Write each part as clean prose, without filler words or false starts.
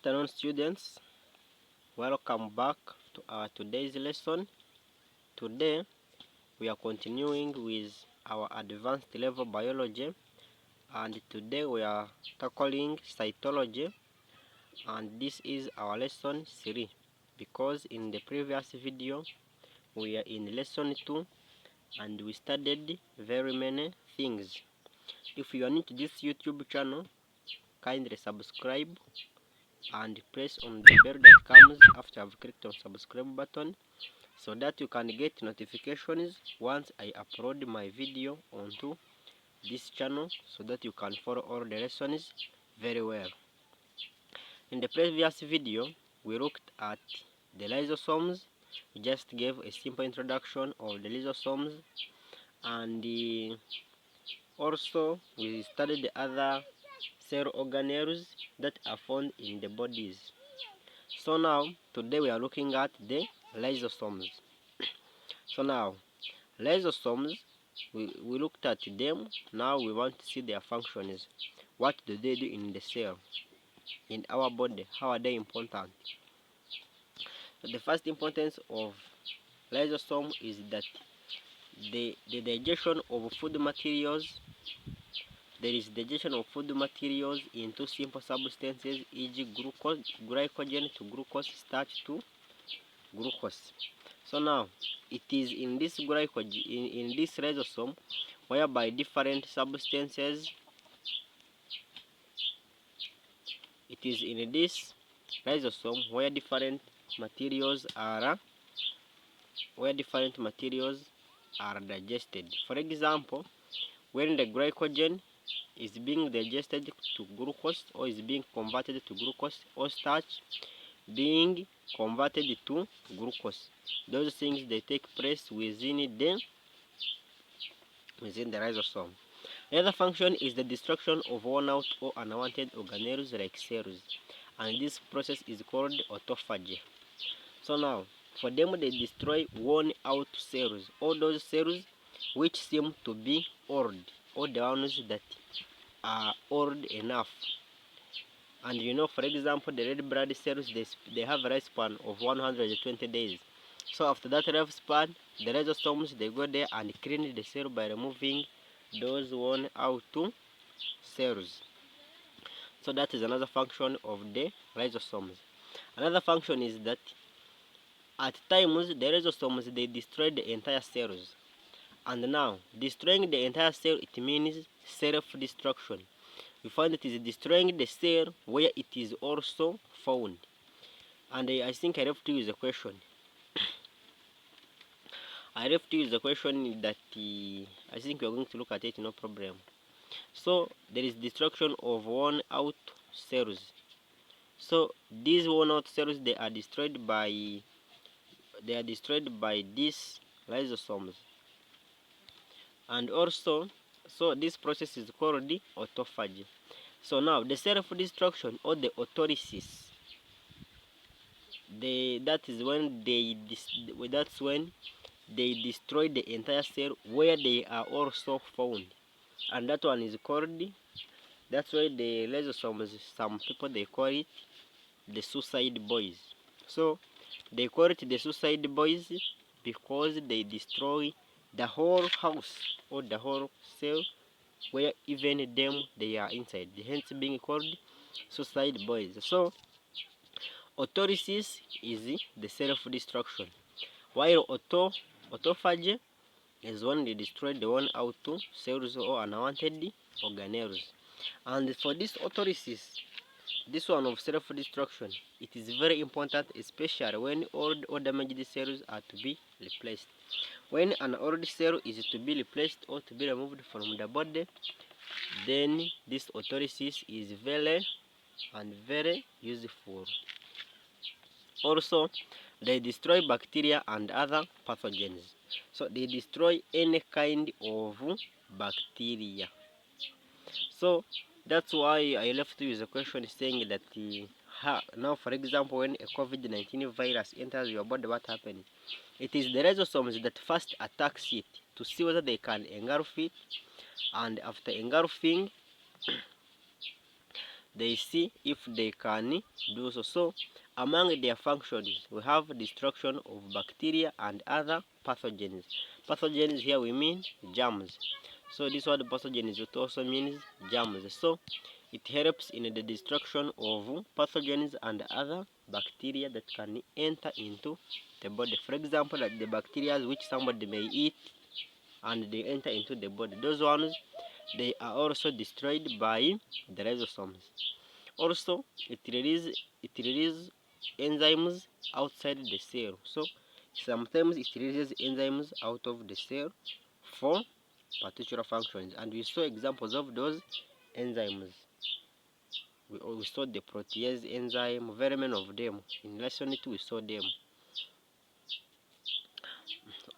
afternoon, students. Welcome back to our today's lesson. Today we are continuing with our advanced level biology, and today we are tackling cytology, and this is our lesson 3 because in the previous video we are in lesson 2 and we studied very many things. If you are new to this YouTube channel, kindly subscribe and press on the bell that comes after I've clicked on subscribe button so that you can get notifications once I upload my video onto this channel so that you can follow all the lessons very well. In the previous video we looked at the lysosomes. We just gave a simple introduction of the lysosomes, and also we studied the other cell organelles that are found in the bodies. So now today we are looking at the lysosomes. So now lysosomes, we looked at them. Now we want to see their functions. What do they do in the cell, in our body? How are they important? So the first importance of lysosome is that the digestion of food materials. There is digestion of food materials into simple substances, e.g. glycogen to glucose, starch to glucose. So now it is in this glycogen, in this lysosome, whereby different substances, it is in this lysosome where different materials are digested. For example, when the glycogen is being digested to glucose, or is being converted to glucose, or starch being converted to glucose, those things they take place within the lysosome. Another function is the destruction of worn out or unwanted organelles like cells, and this process is called autophagy. So now for them, they destroy worn out cells, all those cells which seem to be old, or the ones that are old enough. And you know, for example, the red blood cells, they have a lifespan of 120 days. So after that lifespan, the lysosomes, they go there and clean the cell by removing those worn out cells. So that is another function of the lysosomes. Another function is that at times the lysosomes, they destroy the entire cells. And now destroying the entire cell, it means self-destruction. We find it is destroying the cell where it is also found. And I think I left you the question. I left you the question that I think we are going to look at it, no problem. So there is destruction of worn out cells. So these worn out cells, they are destroyed by these lysosomes. And also, so this process is called the autophagy. So now the self-destruction, or the autolysis, that's when they destroy the entire cell where they are also found, and that one is called, that's why the lysosomes, some people they call it the suicide boys. So they call it the suicide boys because they destroy the whole house or the whole cell where even them they are inside, hence being called suicide boys. So autolysis is the self-destruction, while autophagy is when they destroy the one out to cells or unwanted organelles. And for this autolysis, this one of self-destruction, it is very important, especially when old or damaged cells are to be replaced. When an old cell is to be replaced or to be removed from the body, then this autolysis is very useful. Also, they destroy bacteria and other pathogens. So they destroy any kind of bacteria. So that's why I left you the question saying that now, for example, when a COVID-19 virus enters your body, what happens? It is the lysosomes that first attacks it to see whether they can engulf it, and after engulfing, they see if they can do so. So among their functions, we have destruction of bacteria and other pathogens. Pathogens here we mean germs. So this word pathogens, it also means germs. So it helps in the destruction of pathogens and other bacteria that can enter into the body. For example, like the bacteria which somebody may eat and they enter into the body, those ones, they are also destroyed by the lysosomes. Also, it releases enzymes outside the cell. So sometimes it releases enzymes out of the cell for particular functions, and we saw examples of those enzymes. We saw the protease enzyme, very many of them. In lesson 2 we saw them.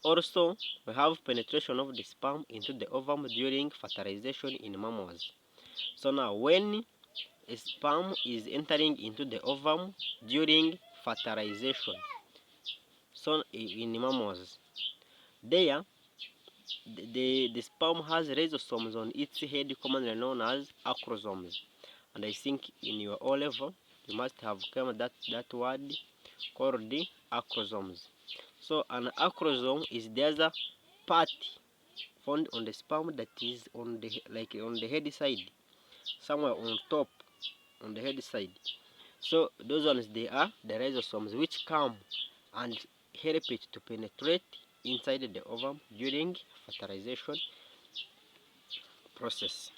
Also, we have penetration of the sperm into the ovum during fertilization in mammals. So now when a sperm is entering into the ovum during fertilization, so in mammals, there the sperm has lysosomes on its head, commonly known as acrosomes. And I think in your O level you must have come that word called the acrosomes. So an acrosome is the other part found on the sperm that is on the on the head side, somewhere on top on the head side. So those ones, they are the lysosomes which come and help it to penetrate inside the ovum during fertilization process.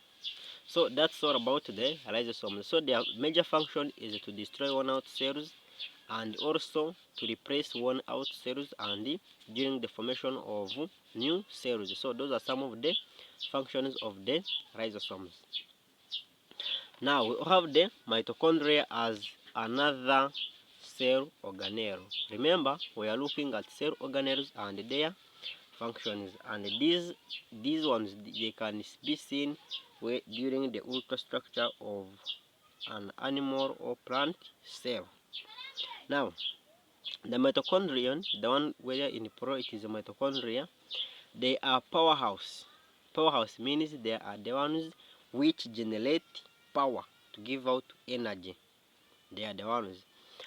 So that's all about the lysosomes. So their major function is to destroy worn out cells and also to replace worn out cells and during the formation of new cells. So those are some of the functions of the lysosomes. Now we have the mitochondria as another cell organelle. Remember, we are looking at cell organelles and their functions, and these ones, they can be seen during the ultrastructure of an animal or plant cell. Now the mitochondrion, the one where in pro it is a mitochondria, they are powerhouse. Powerhouse means they are the ones which generate power to give out energy. They are the ones,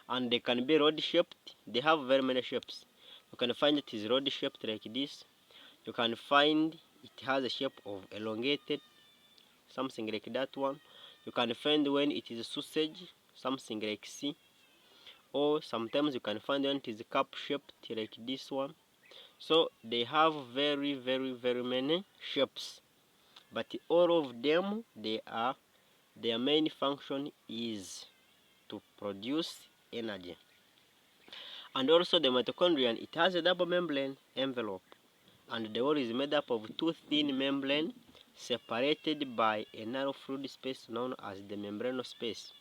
and they can be rod shaped. They have very many shapes. You can find it is rod shaped like this. You can find it has a shape of elongated, something like that one. You can find when it is sausage, something like C, or sometimes you can find when it is cup shaped like this one. So they have very many shapes, but all of them, their main function is to produce energy. And also the mitochondrion, it has a double membrane envelope, and the wall is made up of two thin membranes separated by a narrow fluid space known as the membrano space.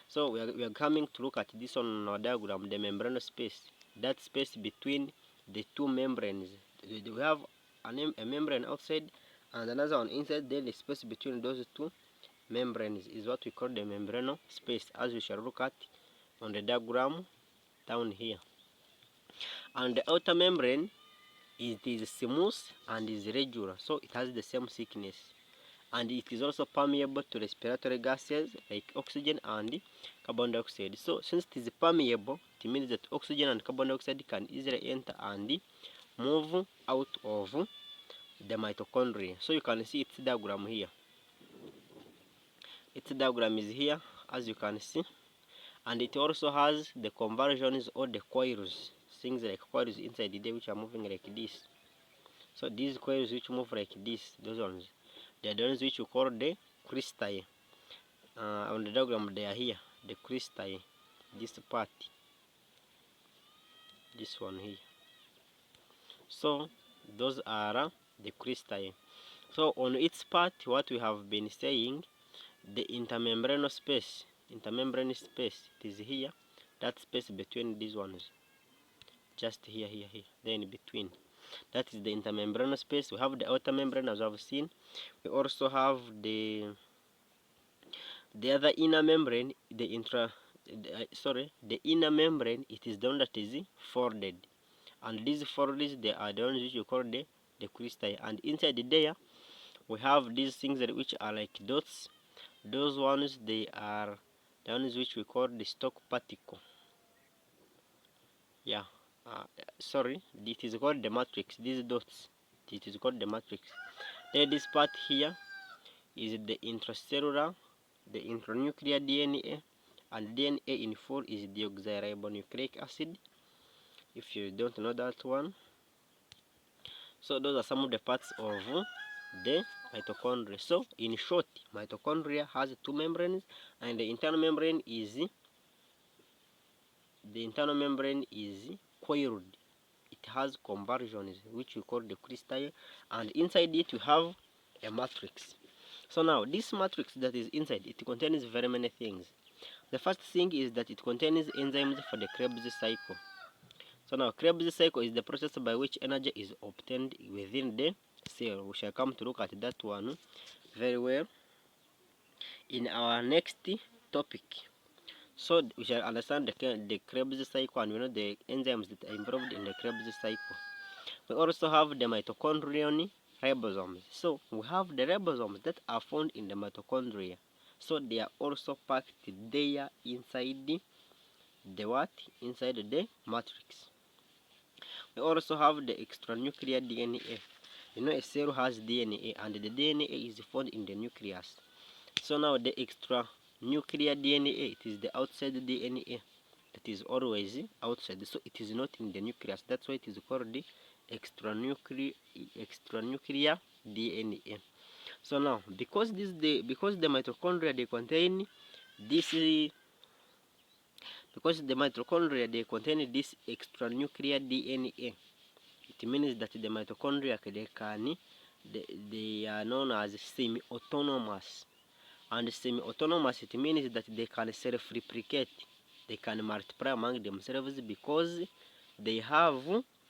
So we are coming to look at this on our diagram, the membrano space, that space between the two membranes. We have a membrane outside and another one inside. Then the space between those two membranes is what we call the membrano space, as we shall look at on the diagram down here. And the outer membrane, it is smooth and is regular, so it has the same thickness, and it is also permeable to respiratory gases like oxygen and carbon dioxide. So since it is permeable, it means that oxygen and carbon dioxide can easily enter and move out of the mitochondria. So you can see its diagram here. Its diagram is here, as you can see, and it also has the conversions or the coils, things like coils inside there which are moving like this. So these coils which move like this, those ones, they are the ones which we call the cristae. On the diagram they are here, the cristae, this part, this one here. So those are the cristae. So on its part, what we have been saying, the intermembranous space, intermembranous space, it is here, that space between these ones, just here, then between. That is the intermembranous space. We have the outer membrane, as we have seen. We also have the other inner membrane, the inner membrane. It is the one that is folded, and these folds, they are the ones which you call the cristae. And inside there we have these things which are like dots. Those ones, they are the ones which we call the stock particle. Yeah, sorry, it is called the matrix. These dots, it is called the matrix. Then this part here is the intracellular, the intranuclear DNA, and DNA in full is deoxyribonucleic acid, if you don't know that one. So those are some of the parts of the mitochondria. So in short, mitochondria has two membranes, and the internal membrane is coiled. It has conversions which we call the crystal, and inside it you have a matrix. So now this matrix that is inside, it contains very many things. The first thing is that it contains enzymes for the Krebs cycle. So now Krebs cycle is the process by which energy is obtained within the cell. We shall come to look at that one very well in our next topic. So we shall understand the Krebs cycle, and we know the enzymes that are involved in the Krebs cycle. We also have the Mitochondrion Ribosomes. So we have the ribosomes that are found in the mitochondria. So they are also packed there inside the what? Inside the matrix. We also have the extranuclear DNA. You know, a cell has DNA, and the DNA is found in the nucleus. So now the extranuclear DNA, it is the outside DNA that is always outside. So it is not in the nucleus. That's why it is called the extranuclear DNA. So now because the mitochondria they contain this extranuclear DNA, it means that the mitochondria they are known as semi-autonomous. And semi-autonomous, it means that they can self-replicate, they can multiply among themselves because they have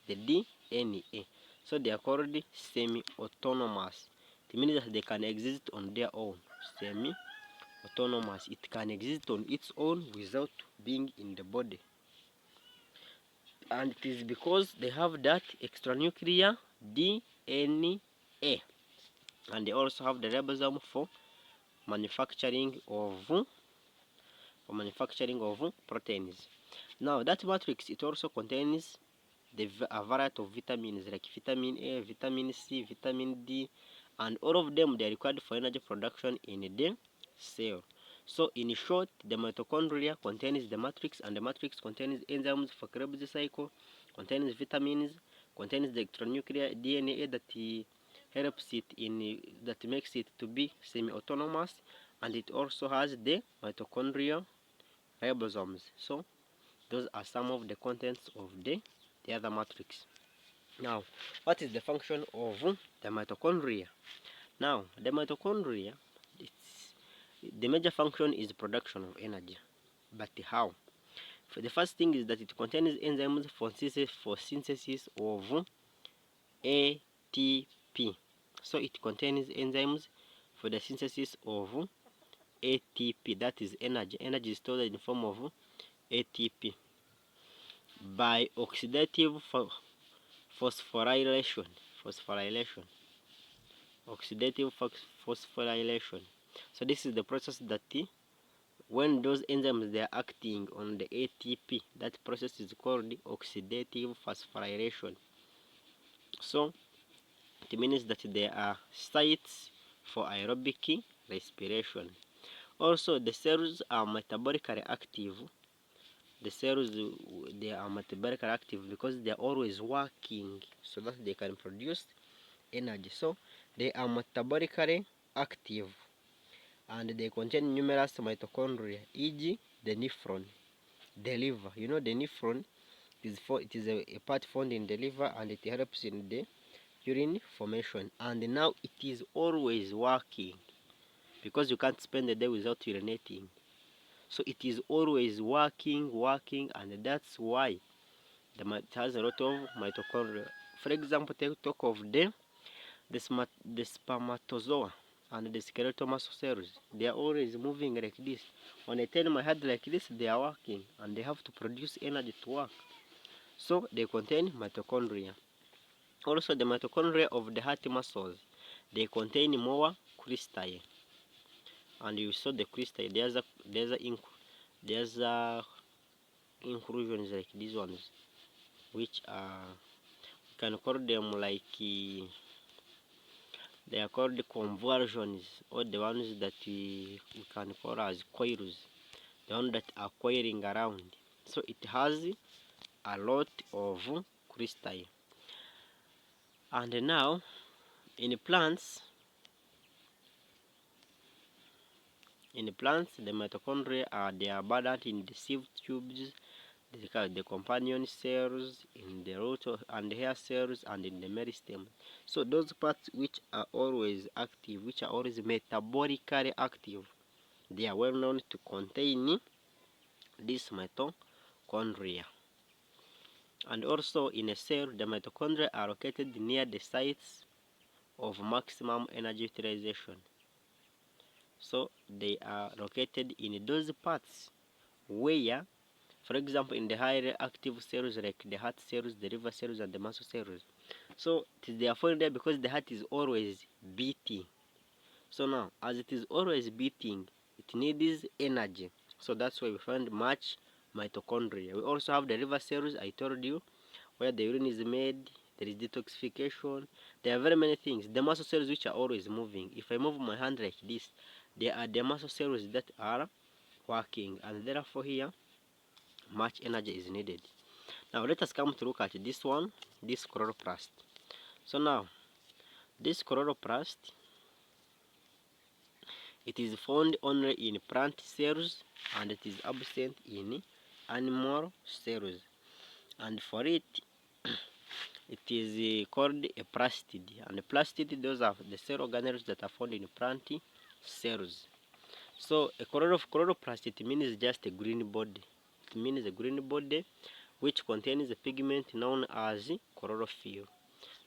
the DNA. So they are called semi-autonomous. It means that they can exist on their own. Semi-autonomous, it can exist on its own without being in the body. And it is because they have that extranuclear DNA. And they also have the ribosome for manufacturing of proteins. Now that matrix, it also contains a variety of vitamins like vitamin A, vitamin C, vitamin D, and all of them they are required for energy production in the cell. So in short, the mitochondria contains the matrix, and the matrix contains enzymes for Krebs cycle, contains vitamins, contains the extranuclear DNA that helps it that makes it to be semi-autonomous, and it also has the mitochondrial ribosomes. So those are some of the contents of the other matrix. Now, what is the function of the mitochondria? Now, the mitochondria, the major function is production of energy. But how? The first thing is that it contains enzymes for synthesis of ATP. So it contains enzymes for the synthesis of ATP, that is energy. Energy is stored in the form of ATP by oxidative phosphorylation. Oxidative phosphorylation. So this is the process that when those enzymes they are acting on the ATP, that process is called oxidative phosphorylation. So it means that there are sites for aerobic respiration. Also, the cells are metabolically active. The cells, they are metabolically active because they are always working so that they can produce energy. So they are metabolically active, and they contain numerous mitochondria, e.g. the nephron, the liver. You know, the nephron is a part found in the liver, and it helps in the urine formation. And now it is always working because you can't spend the day without urinating. So it is always working, and that's why it has a lot of mitochondria. For example, talk of the spermatozoa and the skeletal muscle cells. They are always moving like this. When I turn my head like this, they are working, and they have to produce energy to work. So they contain mitochondria. Also, the mitochondria of the heart muscles, they contain more crystal. And you saw the crystal. There's a there's inclusions like these ones, which are, you can call them like they are called conversions, or the ones that we can call as coils, the ones that are coiling around. So it has a lot of crystal. And now in plants, the mitochondria are abundant in the sieve tubes, the companion cells, in the root and hair cells, and in the meristem. So those parts which are always active, which are always metabolically active, they are well known to contain this mitochondria. And also in a cell, the mitochondria are located near the sites of maximum energy utilization. So they are located in those parts where, for example, in the highly active cells like the heart cells, the liver cells, and the muscle cells. So it is therefore there because the heart is always beating. So now, as it is always beating, it needs energy. So that's why we find much mitochondria. We also have the liver cells, I told you, where the urine is made, there is detoxification. There are very many things. The muscle cells which are always moving. If I move my hand like this, there are the muscle cells that are working, and therefore here much energy is needed. Now let us come to look at this one, this chloroplast. So now this chloroplast, it is found only in plant cells and it is absent in animal cells. And for it, it is called a plastid. And plastid, those are the cell organelles that are found in plant cells. So a chloroplast, it means just a green body. It means a green body which contains a pigment known as chlorophyll.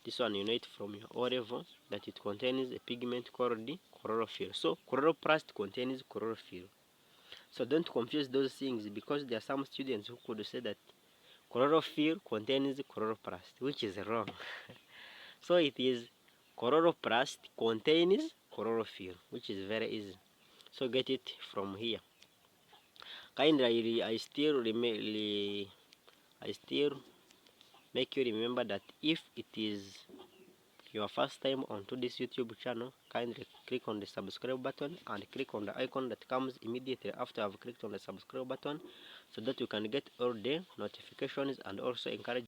This one you know it from your O level, that it contains a pigment called chlorophyll. So chloroplast contains chlorophyll. So don't confuse those things, because there are some students who could say that chlorophyll contains chloroplast, which is wrong. So it is chloroplast contains chlorophyll, which is very easy. So get it from here. Kindly, I still make you remember that if it is your first time onto this YouTube channel, kindly click on the subscribe button and click on the icon that comes immediately after I've clicked on the subscribe button, so that you can get all the notifications, and also encourage